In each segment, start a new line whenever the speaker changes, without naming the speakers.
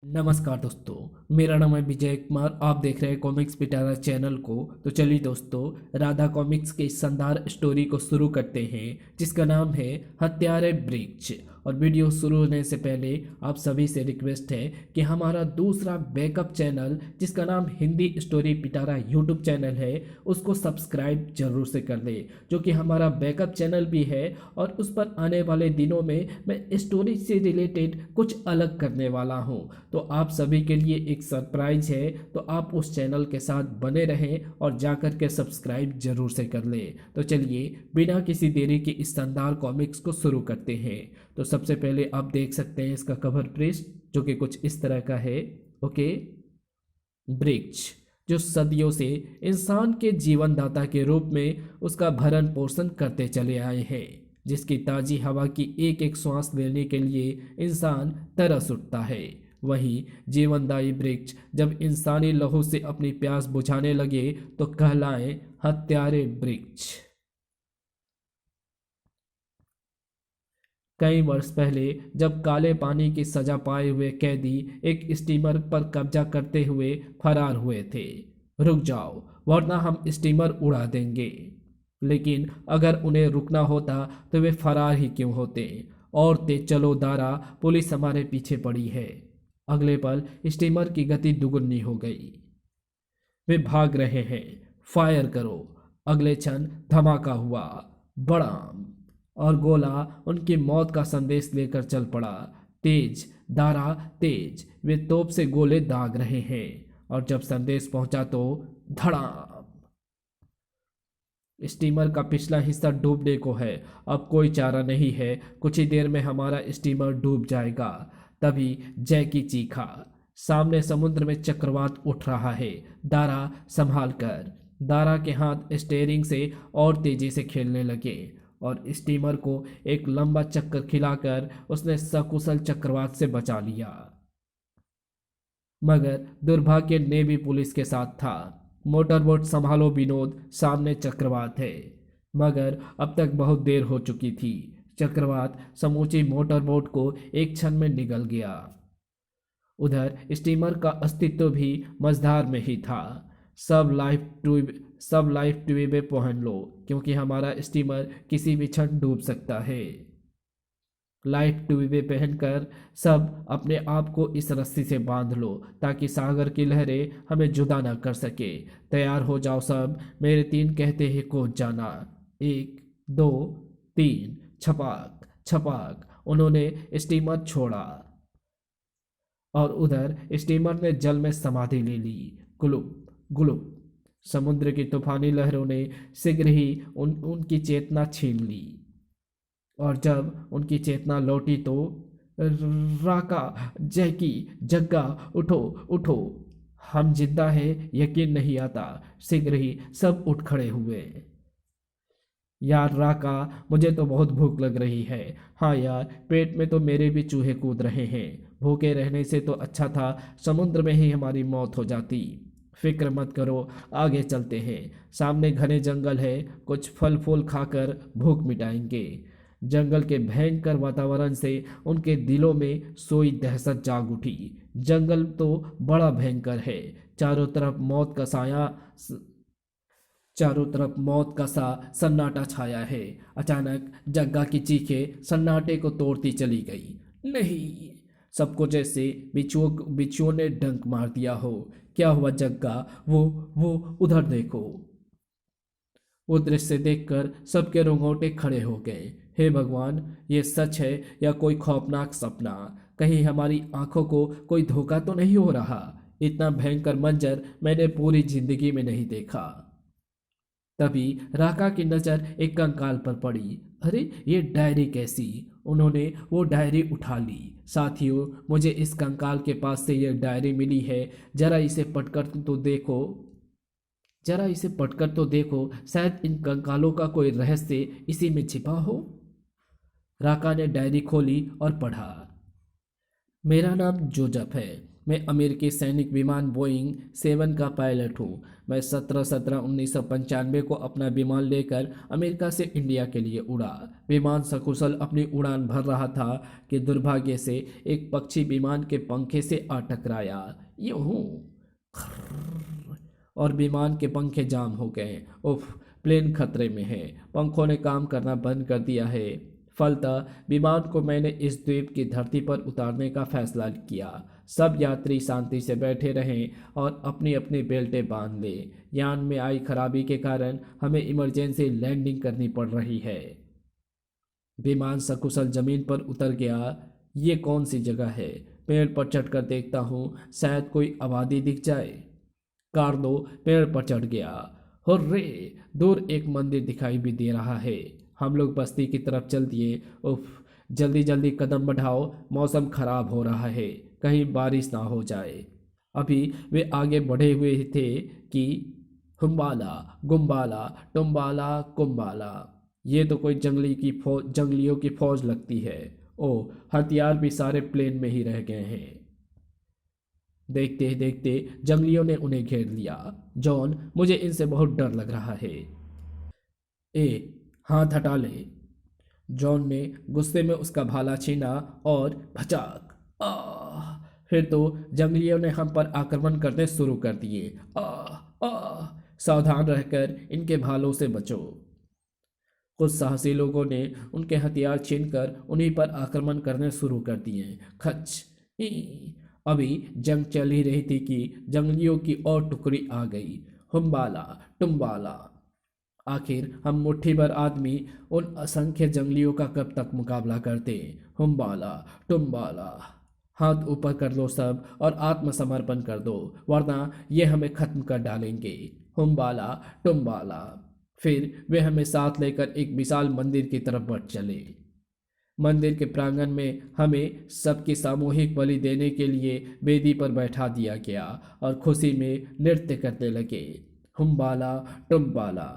नमस्कार दोस्तों। मेरा नाम है विजय कुमार। आप देख रहे हैं कॉमिक्स पिटारा चैनल को। तो चलिए दोस्तों, राधा कॉमिक्स के इस शानदार स्टोरी को शुरू करते हैं जिसका नाम है हत्यारे वृक्ष। और वीडियो शुरू होने से पहले आप सभी से रिक्वेस्ट है कि हमारा दूसरा बैकअप चैनल जिसका नाम हिंदी स्टोरी पिटारा यूट्यूब चैनल है उसको सब्सक्राइब जरूर से कर ले, जो कि हमारा बैकअप चैनल भी है। और उस पर आने वाले दिनों में मैं स्टोरी से रिलेटेड कुछ अलग करने वाला हूँ। तो आप सभी के लिए एक सरप्राइज है, तो आप उस चैनल के साथ बने रहें और जाकर के सब्सक्राइब जरूर से कर लें। तो चलिए बिना किसी देरी के इस शानदार कॉमिक्स को शुरू करते हैं। तो सबसे पहले आप देख सकते हैं इसका कवर पृष्ठ जो कि कुछ इस तरह का है। ओके। वृक्ष जो सदियों से इंसान के जीवनदाता के रूप में उसका भरण पोषण करते चले आए हैं, जिसकी ताजी हवा की एक एक श्वास लेने के लिए इंसान तरस उठता है। वहीं जीवनदायी वृक्ष जब इंसानी लहू से अपनी प्यास बुझाने लगे तो कहलाए हत्यारे वृक्ष। कई वर्ष पहले जब काले पानी की सजा पाए हुए कैदी एक स्टीमर पर कब्जा करते हुए फरार हुए थे। रुक जाओ वरना हम स्टीमर उड़ा देंगे। लेकिन अगर उन्हें रुकना होता तो वे फरार ही क्यों होते। और तेज चलो दारा, पुलिस हमारे पीछे पड़ी है। अगले पल स्टीमर की गति दुगुनी हो गई। वे भाग रहे हैं। फायर करो। अगले क्षण धमाका हुआ। बड़ा और गोला उनकी मौत का संदेश लेकर चल पड़ा। तेज दारा तेज, वे तोप से गोले दाग रहे हैं। और जब संदेश पहुंचा तो धड़ाम। स्टीमर का पिछला हिस्सा डूबने को है। अब कोई चारा नहीं है। कुछ ही देर में हमारा स्टीमर डूब जाएगा। तभी जैकी चीखा। सामने समुद्र में चक्रवात उठ रहा है। दारा संभाल कर। दारा के हाथ स्टेयरिंग से और तेजी से खेलने लगे और स्टीमर को एक लंबा चक्कर खिलाकर उसने सकुशल चक्रवात से बचा लिया। मगर दुर्भाग्य नेवी पुलिस के साथ था। मोटरबोट संभालो विनोद, सामने चक्रवात है। मगर अब तक बहुत देर हो चुकी थी। चक्रवात समूची मोटरबोट को एक क्षण में निगल गया। उधर स्टीमर का अस्तित्व भी मझधार में ही था। सब लाइफ ट्यूबे पहन लो, क्योंकि हमारा स्टीमर किसी भी क्षण डूब सकता है। लाइफ ट्यूबे पहनकर सब अपने आप को इस रस्सी से बांध लो ताकि सागर की लहरें हमें जुदा न कर सके। तैयार हो जाओ सब, मेरे तीन कहते ही कूद जाना। एक दो तीन, छपाक छपाक। उन्होंने स्टीमर छोड़ा और उधर स्टीमर ने जल में समाधि ले ली। गुलुप गुलुप। समुद्र की तूफानी लहरों ने शीघ्र ही उनकी चेतना छीन ली। और जब उनकी चेतना लौटी तो राका, जैकी, जग्गा, उठो उठो, हम जिंदा हैं, यकीन नहीं आता। शीघ्र ही सब उठ खड़े हुए। यार राका, मुझे तो बहुत भूख लग रही है। हाँ यार, पेट में तो मेरे भी चूहे कूद रहे हैं। भूखे रहने से तो अच्छा था समुद्र में ही हमारी मौत हो जाती। फिक्र मत करो, आगे चलते हैं। सामने घने जंगल है, कुछ फल फूल खाकर भूख मिटाएंगे। जंगल के भयंकर वातावरण से उनके दिलों में सोई दहशत जाग उठी। जंगल तो बड़ा भयंकर है। चारों तरफ मौत का साया चारों तरफ मौत का सा सन्नाटा छाया है। अचानक जग्गा की चीखें सन्नाटे को तोड़ती चली गई। नहीं। सबको जैसे बिच्छुओं ने डंक मार दिया हो। क्या हुआ जग्गा? वो उधर देखो। वो दृश्य देखकर सबके रोंगटे खड़े हो गए। हे भगवान, ये सच है या कोई खौफनाक सपना? कहीं हमारी आंखों को कोई धोखा तो नहीं हो रहा? इतना भयंकर मंजर मैंने पूरी जिंदगी में नहीं देखा। तभी राका की नजर एक कंकाल पर पड़ी। अरे ये डायरी कैसी? उन्होंने वो डायरी उठा ली। साथियों, मुझे इस कंकाल के पास से यह डायरी मिली है। जरा इसे पढ़कर तो देखो। जरा इसे पढ़कर तो देखो, शायद इन कंकालों का कोई रहस्य इसी में छिपा हो। राका ने डायरी खोली और पढ़ा। मेरा नाम जोजफ है। मैं अमेरिकी सैनिक विमान बोइंग 7 का पायलट हूँ। मैं 17/17/1995 को अपना विमान लेकर अमेरिका से इंडिया के लिए उड़ा। विमान सकुशल अपनी उड़ान भर रहा था कि दुर्भाग्य से एक पक्षी विमान के पंखे से आ टकराया। यूं और विमान के पंखे जाम हो गए। उफ, प्लेन खतरे में है। पंखों ने काम करना बंद कर दिया है। फलतः विमान को मैंने इस द्वीप की धरती पर उतारने का फैसला किया। सब यात्री शांति से बैठे रहें और अपनी अपनी बेल्टें बांध लें। यान में आई खराबी के कारण हमें इमरजेंसी लैंडिंग करनी पड़ रही है। विमान सकुशल जमीन पर उतर गया। ये कौन सी जगह है? पेड़ पर चढ़कर देखता हूँ, शायद कोई आबादी दिख जाए। कार्लो पेड़ पर चढ़ गया। हुर्रे! दूर एक मंदिर दिखाई भी दे रहा है। हम लोग बस्ती की तरफ चल दिए। उफ, जल्दी जल्दी कदम बढ़ाओ, मौसम खराब हो रहा है, कहीं बारिश ना हो जाए। अभी वे आगे बढ़े हुए थे कि हुम्बाला गुम्बाला टुम्बाला कुम्बाला, ये तो कोई जंगलियों की फौज लगती है। ओह, हथियार भी सारे प्लेन में ही रह गए हैं। देखते ही देखते जंगलियों ने उन्हें घेर लिया। जॉन, मुझे इनसे बहुत डर लग रहा है। ए, हाथ हटा ले। जॉन ने गुस्से में उसका भाला छीना और भचाक। आह! फिर तो जंगलियों ने हम पर आक्रमण करने शुरू कर दिए। आह आह! सावधान रहकर इनके भालों से बचो। कुछ साहसी लोगों ने उनके हथियार छीनकर उन्हीं पर आक्रमण करने शुरू कर दिए। खच! ई! अभी जंग चल ही रही थी कि जंगलियों की और टुकड़ी आ गई। हुम्बाला टुम्बाला। आखिर हम मुट्ठी भर आदमी उन असंख्य जंगलियों का कब तक मुकाबला करते? हुम्बाला टुम्बाला। हाथ ऊपर कर लो सब और आत्मसमर्पण कर दो, वरना ये हमें खत्म कर डालेंगे। हुम्बाला टुम्बाला। फिर वे हमें साथ लेकर एक विशाल मंदिर की तरफ बढ़ चले। मंदिर के प्रांगण में हमें सबकी सामूहिक बलि देने के लिए वेदी पर बैठा दिया गया और खुशी में नृत्य करने लगे। हुम्बाला टुम्बाला।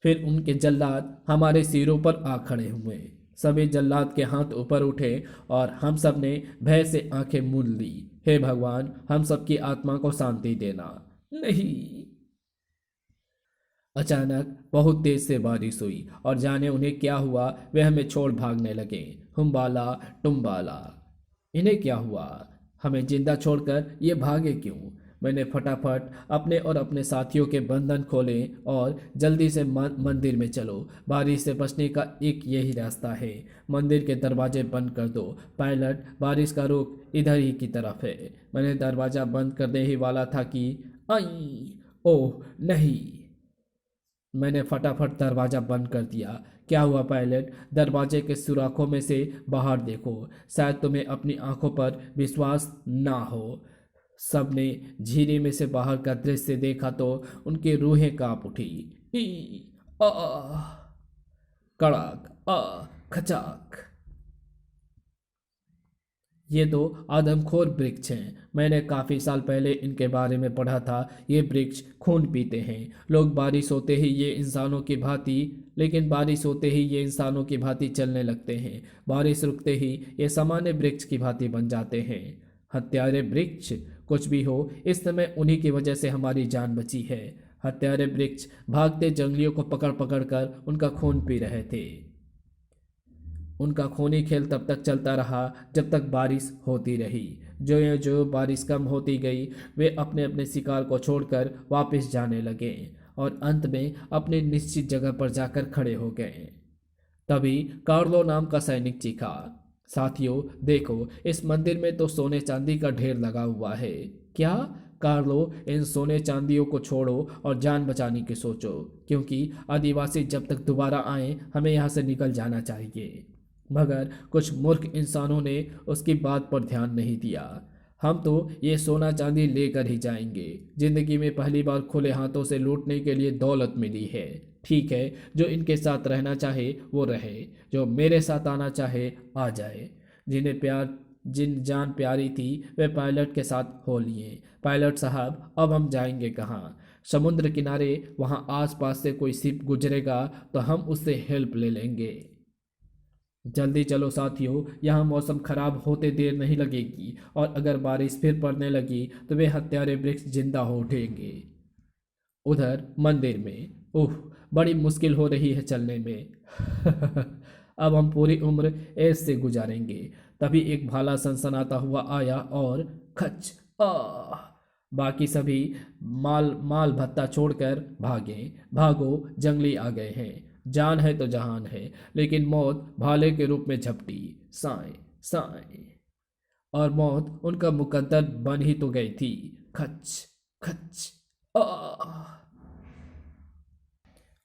फिर उनके जल्लाद हमारे सिरों पर आ खड़े हुए। सभी जल्लाद के हाथ ऊपर उठे और हम सब ने भय से आंखें मूंद ली। हे भगवान, हम सबकी आत्मा को शांति देना। नहीं! अचानक बहुत तेज से बारिश हुई और जाने उन्हें क्या हुआ, वे हमें छोड़ भागने लगे। हुम्बाला टुम्बाला। इन्हें क्या हुआ? हमें जिंदा छोड़कर ये भागे क्यों? मैंने फटाफट अपने और अपने साथियों के बंधन खोले और जल्दी से मंदिर में चलो। बारिश से बचने का एक यही रास्ता है। मंदिर के दरवाजे बंद कर दो। पायलट, बारिश का रुख इधर ही की तरफ है। मैंने दरवाज़ा बंद करने ही वाला था कि आई! ओह नहीं! मैंने फटाफट दरवाज़ा बंद कर दिया। क्या हुआ पायलट? दरवाजे के सुराखों में से बाहर देखो, शायद तुम्हें अपनी आंखों पर विश्वास ना हो। सबने झीरे में से बाहर का दृश्य देखा तो उनकी रूहें कांप उठी। ई! आ! कड़ाक! आ! खचाक! ये तो आदमखोर वृक्ष हैं। मैंने काफ़ी साल पहले इनके बारे में पढ़ा था। ये वृक्ष खून पीते हैं। लोग बारिश होते ही ये इंसानों की भांति लेकिन बारिश होते ही ये इंसानों की भांति चलने लगते हैं। बारिश रुकते ही ये सामान्य वृक्ष की भांति बन जाते हैं। हत्यारे वृक्ष! कुछ भी हो, इस समय उन्हीं की वजह से हमारी जान बची है। हत्यारे वृक्ष भागते जंगलियों को पकड़ पकड़ कर उनका खून पी रहे थे। उनका खूनी खेल तब तक चलता रहा जब तक बारिश होती रही। जो बारिश कम होती गई, वे अपने अपने शिकार को छोड़कर वापस जाने लगे और अंत में अपनी निश्चित जगह पर जाकर खड़े हो गए। तभी कार्लो नाम का सैनिक चीखा, साथियों देखो, इस मंदिर में तो सोने चांदी का ढेर लगा हुआ है। क्या? कार्लो, इन सोने चांदियों को छोड़ो और जान बचाने की सोचो, क्योंकि आदिवासी जब तक दोबारा आए हमें यहाँ से निकल जाना चाहिए। मगर कुछ मूर्ख इंसानों ने उसकी बात पर ध्यान नहीं दिया। हम तो ये सोना चांदी लेकर ही जाएंगे। जिंदगी में पहली बार खुले हाथों से लूटने के लिए दौलत मिली है। ठीक है, जो इनके साथ रहना चाहे वो रहे, जो मेरे साथ आना चाहे आ जाए। जिन जान प्यारी थी वे पायलट के साथ हो लिए। पायलट साहब, अब हम जाएंगे कहाँ? समुद्र किनारे वहाँ आसपास से कोई शिप गुजरेगा तो हम उससे हेल्प ले लेंगे। जल्दी चलो साथियों, यहाँ मौसम खराब होते देर नहीं लगेगी, और अगर बारिश फिर पड़ने लगी तो वे हत्यारे वृक्ष जिंदा हो उठेंगे। उधर मंदिर में, ओह, बड़ी मुश्किल हो रही है चलने में। अब हम पूरी उम्र ऐसे से गुजारेंगे। तभी एक भाला सनसनाता हुआ आया और खच, आ बाकी सभी माल माल भत्ता छोड़कर भागे। भागो, जंगली आ गए हैं। जान है तो जहान है, लेकिन मौत भाले के रूप में झपटी। साए साए, और मौत उनका मुकद्दर बन ही तो गई थी। खच खच, आ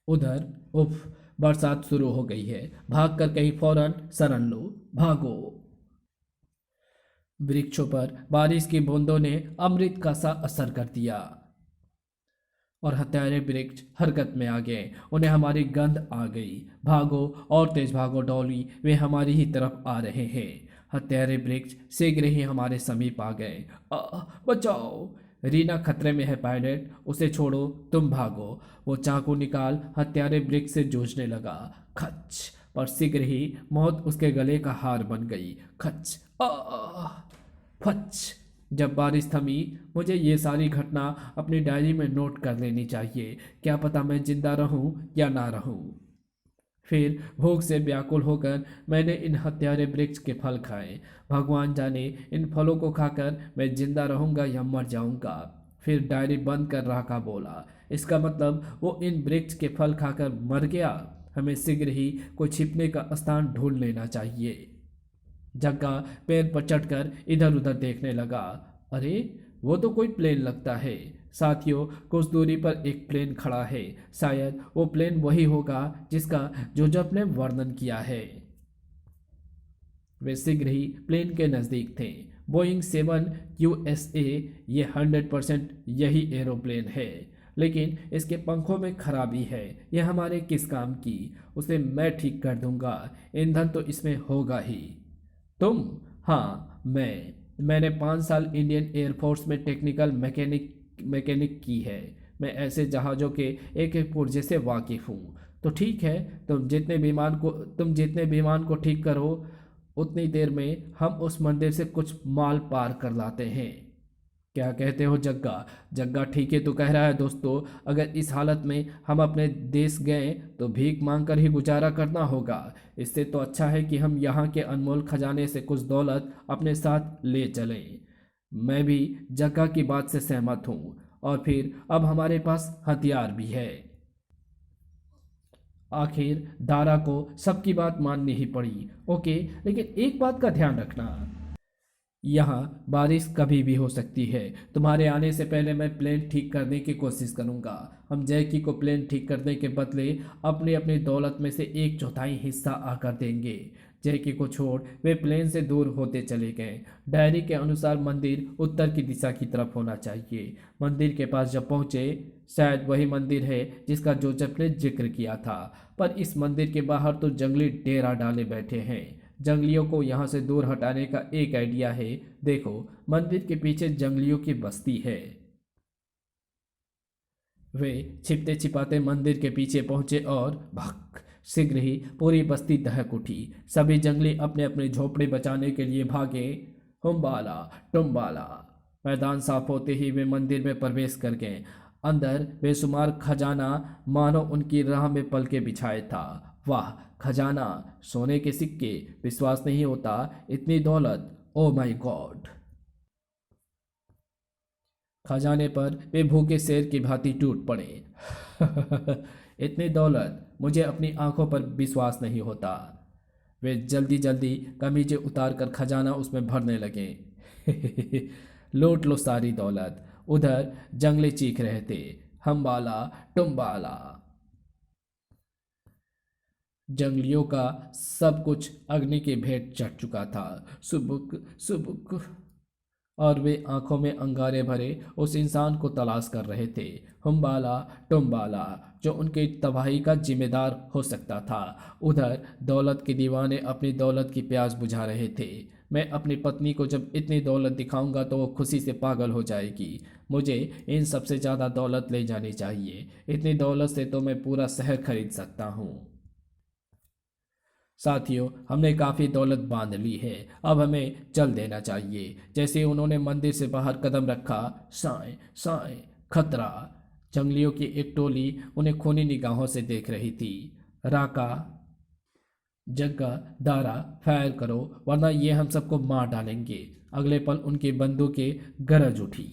उधर, उफ, बरसात शुरू हो गई है। भाग कर कहीं फौरन शरण लो। भागो। वृक्षों पर बारिश की बूंदों ने अमृत का सा असर कर दिया, और हत्यारे वृक्ष हरकत में आ गए। उन्हें हमारी गंध आ गई। भागो, और तेज भागो डॉली, वे हमारी ही तरफ आ रहे हैं। हत्यारे वृक्ष शीघ्र ही हमारे समीप आ गए। बचाओ! रीना खतरे में है पायलट, उसे छोड़ो, तुम भागो। वो चाकू निकाल हत्यारे वृक्ष से जूझने लगा। खच, पर शीघ्र ही मौत उसके गले का हार बन गई। खच, फच। जब बारिश थमी, मुझे ये सारी घटना अपनी डायरी में नोट कर लेनी चाहिए। क्या पता मैं जिंदा रहूं या ना रहूं। फिर भूख से व्याकुल होकर मैंने इन हत्यारे वृक्ष के फल खाए। भगवान जाने इन फलों को खाकर मैं जिंदा रहूंगा या मर जाऊंगा। फिर डायरी बंद कर राका बोला, इसका मतलब वो इन वृक्ष के फल खाकर मर गया। हमें शीघ्र ही कोई छिपने का स्थान ढूंढ लेना चाहिए। जग्गा पेड़ पर चढ़कर इधर उधर देखने लगा। अरे, वो तो कोई प्लेन लगता है। साथियों, कुछ दूरी पर एक प्लेन खड़ा है। शायद वो प्लेन वही होगा जिसका जोजफ ने वर्णन किया है। वे शीघ्र ही प्लेन के नज़दीक थे। बोइंग 7 USA, ये 100% यही एरोप्लेन है। लेकिन इसके पंखों में खराबी है। यह हमारे किस काम की? उसे मैं ठीक कर दूंगा। ईंधन तो इसमें होगा ही। तुम? हाँ, मैंने 5 साल इंडियन एयरफोर्स में टेक्निकल मैकेनिक की है। मैं ऐसे जहाज़ों के एक एक पुर्जे से वाकिफ़ हूँ। तो ठीक है, तुम जितने विमान को ठीक करो, उतनी देर में हम उस मंदिर से कुछ माल पार कर लाते हैं। क्या कहते हो जग्गा? जग्गा ठीक है तो कह रहा है दोस्तों। अगर इस हालत में हम अपने देश गए तो भीख मांग कर ही गुजारा करना होगा। इससे तो अच्छा है कि हम यहाँ के अनमोल खजाने से कुछ दौलत अपने साथ ले चलें। मैं भी जग्गा की बात से सहमत हूँ। और फिर अब हमारे पास हथियार भी है। आखिर दारा को सबकी बात माननी ही पड़ी। ओके, लेकिन एक बात का ध्यान रखना, यहाँ बारिश कभी भी हो सकती है। तुम्हारे आने से पहले मैं प्लेन ठीक करने की कोशिश करूँगा। हम जैकी को प्लेन ठीक करने के बदले अपनी अपनी दौलत में से 1/4 हिस्सा आकर देंगे। जैकी को छोड़ वे प्लेन से दूर होते चले गए। डायरी के अनुसार मंदिर उत्तर की दिशा की तरफ होना चाहिए। मंदिर के पास जब पहुँचे, शायद वही मंदिर है जिसका जोसेफ ने जिक्र किया था। पर इस मंदिर के बाहर तो जंगली डेरा डाले बैठे हैं। जंगलियों को यहाँ से दूर हटाने का एक आइडिया है। देखो, मंदिर के पीछे जंगलियों की बस्ती है। वे छिपते छिपाते मंदिर के पीछे पहुंचे और भक, शीघ्र ही पूरी बस्ती दहक उठी। सभी जंगली अपने अपने झोपड़े बचाने के लिए भागे। हुम्बाला टुम्बाला। मैदान साफ होते ही वे मंदिर में प्रवेश कर गए। अंदर बेशुमार खजाना मानो उनकी राह में पलके बिछाए था। वाह, खजाना, सोने के सिक्के, विश्वास नहीं होता, इतनी दौलत, ओ माय गॉड। खजाने पर वे भूखे शेर की भांति टूट पड़े। इतनी दौलत, मुझे अपनी आंखों पर विश्वास नहीं होता। वे जल्दी जल्दी कमीजें उतार कर खजाना उसमें भरने लगे। लूट लो सारी दौलत। उधर जंगली चीख रहे थे, हमबाला टुम्बाला। जंगलियों का सब कुछ अग्नि की भेंट चढ़ चुका था। सुबुक सुबुक, और वे आंखों में अंगारे भरे उस इंसान को तलाश कर रहे थे, हुम्बाला टुम्बाला, जो उनकी तबाही का जिम्मेदार हो सकता था। उधर दौलत के दीवाने अपनी दौलत की प्यास बुझा रहे थे। मैं अपनी पत्नी को जब इतनी दौलत दिखाऊंगा तो वो खुशी से पागल हो जाएगी। मुझे इन सबसे ज़्यादा दौलत ले जानी चाहिए। इतनी दौलत से तो मैं पूरा शहर खरीद सकता हूँ। साथियों, हमने काफ़ी दौलत बांध ली है, अब हमें चल देना चाहिए। जैसे उन्होंने मंदिर से बाहर कदम रखा, साए साए खतरा। जंगलियों की एक टोली उन्हें खूनी निगाहों से देख रही थी। राका, जग्गा, दारा, फायर करो वरना ये हम सबको मार डालेंगे। अगले पल उनकी बंदूकें गरज उठी।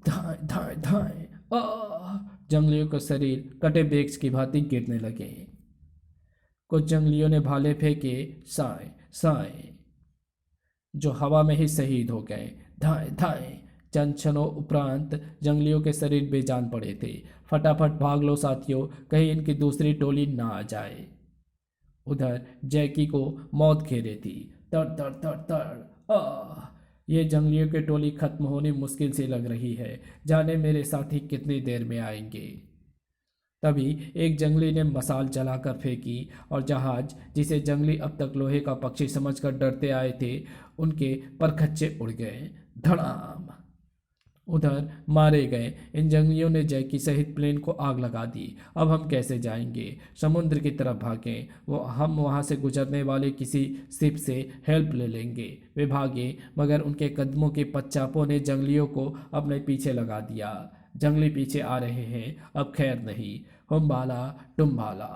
धाए धाए धाए, आह! जंगलियों का शरीर कटे बेक्स की भांति गिरने लगे। कुछ जंगलियों ने भाले फेंके, साए साए, जो हवा में ही शहीद हो गए। धाए धाए। चंद क्षणों उपरांत जंगलियों के शरीर बेजान पड़े थे। फटाफट भाग लो साथियों, कहीं इनकी दूसरी टोली ना आ जाए। उधर जैकी को मौत घेरे थी। तर तर तर तर, आह! ये जंगलियों की टोली खत्म होनी मुश्किल सी लग रही है। जाने मेरे साथी कितनी देर में आएंगे। तभी एक जंगली ने मसाल जलाकर फेंकी और जहाज, जिसे जंगली अब तक लोहे का पक्षी समझकर डरते आए थे, उनके परखच्चे उड़ गए। धड़ाम। उधर मारे गए इन जंगलियों ने जैकी सहित प्लेन को आग लगा दी। अब हम कैसे जाएंगे? समुद्र की तरफ भागें, वो हम वहां से गुजरने वाले किसी शिप से हेल्प ले लेंगे। वे भागे, मगर उनके कदमों के पच्चापों ने जंगलियों को अपने पीछे लगा दिया। जंगली पीछे आ रहे हैं, अब खैर नहीं। हम भाला तुम भाला।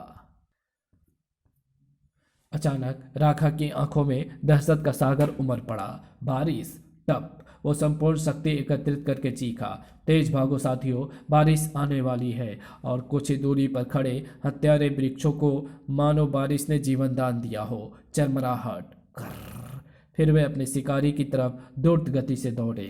अचानक राखा की आंखों में दहशत का सागर उमड़ पड़ा। बारिश, टप। वो संपूर्ण शक्ति एकत्रित करके चीखा, तेज भागो साथियों, बारिश आने वाली है। और कुछ ही दूरी पर खड़े हत्यारे वृक्षों को मानो बारिश ने जीवन दान दिया हो। चरमराहट, कर्र। फिर वे अपने शिकारी की तरफ द्रुत गति से दौड़े।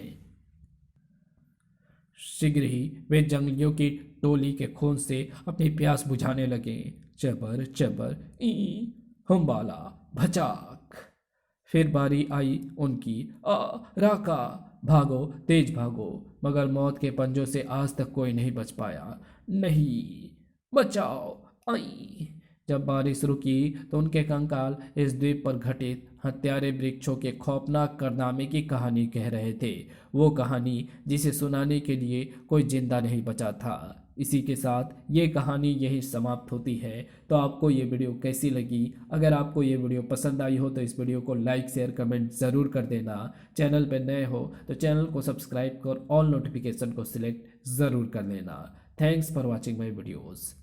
शीघ्र ही वे जंगलियों की टोली के खून से अपनी प्यास बुझाने लगे। चबर चबर, ई हमबाला, भचाक। फिर बारी आई उनकी। आ राका, भागो, तेज भागो। मगर मौत के पंजों से आज तक कोई नहीं बच पाया। नहीं, बचाओ, आई। जब बारिश रुकी तो उनके कंकाल इस द्वीप पर घटित हत्यारे वृक्षों के खौफनाक कारनामे की कहानी कह रहे थे। वो कहानी जिसे सुनाने के लिए कोई जिंदा नहीं बचा था। इसी के साथ ये कहानी यही समाप्त होती है। तो आपको ये वीडियो कैसी लगी? अगर आपको ये वीडियो पसंद आई हो तो इस वीडियो को लाइक शेयर कमेंट ज़रूर कर देना। चैनल पर नए हो तो चैनल को सब्सक्राइब कर ऑल नोटिफिकेशन को सिलेक्ट ज़रूर कर लेना। Thanks for watching my videos.